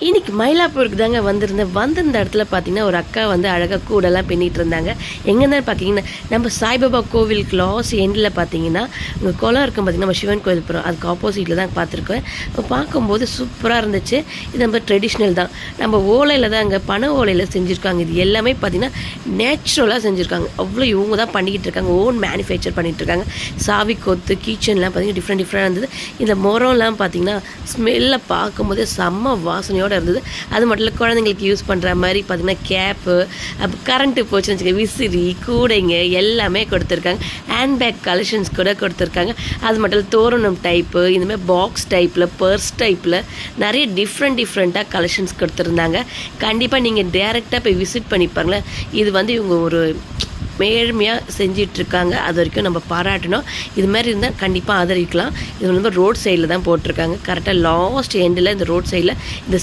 இன்னைக்கு மயிலாப்பூருக்கு தாங்க வந்திருந்தேன். வந்திருந்த இடத்துல பார்த்தீங்கன்னா, ஒரு அக்கா வந்து அழகா கூடலாம் பின்னிட்டு இருந்தாங்க. எங்கேன்னு பார்த்தீங்கன்னா, நம்ம சாய்பாபா கோவிலுக்கு லாஸ்ட் எண்டில பார்த்தீங்கன்னா, இங்கே குளம் இருக்கும் பார்த்தீங்கன்னா, நம்ம சிவன் கோயில் போகிறோம். அதுக்கு ஆப்போசிட்டில் தான் பார்த்துருக்கேன். பார்க்கும்போது சூப்பராக இருந்துச்சு. இது நம்ம ட்ரெடிஷ்னல் தான். நம்ம ஓலையில் தான் அங்கே பனை ஓலையில் செஞ்சுருக்காங்க. இது எல்லாமே பார்த்தீங்கன்னா, நேச்சுரலாக செஞ்சுருக்காங்க. அவ்வளோ இவங்க தான் பண்ணிக்கிட்டு இருக்காங்க. ஓன் மேனுஃபேக்சர் பண்ணிகிட்டு இருக்காங்க. சாவி கொத்து, கீச்சன்லாம் பார்த்தீங்கன்னா டிஃப்ரெண்ட்டாக இருந்தது. இந்த மரம்லாம் பார்த்தீங்கன்னா, ஸ்மெல்லை பார்க்கும்போதே செம்ம வாசனையோடு இருந்தது. அது மட்டும் இல்லை, குழந்தைங்களுக்கு யூஸ் பண்ணுற மாதிரி பார்த்தீங்கன்னா கேப்பு, அப்போ கரண்ட்டு போச்சுன்னு வச்சுக்கோங்க, விசிறி, கூடைங்க எல்லாமே கொடுத்துருக்காங்க. ஹேண்ட்பேக் கலெக்ஷன்ஸ் கூட கொடுத்துருக்காங்க. அது மட்டும் இல்லை, தோரணம் டைப்பு, இந்தமாதிரி பாக்ஸ் டைப்பில், பர்ஸ் டைப்பில் நிறைய டிஃப்ரெண்ட்டாக கலெக்ஷன்ஸ் கொடுத்துருந்தாங்க. கண்டிப்பாக நீங்கள் டேரெக்டாக போய் விசிட் பண்ணி பாருங்களேன். இது வந்து இவங்க ஒரு மேழ்மையாக செஞ்சிட்ருக்காங்க. அது வரைக்கும் நம்ம பாராட்டணும். இது மாதிரி இருந்தால் கண்டிப்பாக ஆதரிக்கலாம். இது வந்து ரோட் சைடில் தான் போட்டிருக்காங்க. கரெக்டாக லாஸ்ட் எண்டில் இந்த ரோட் சைடில் இந்த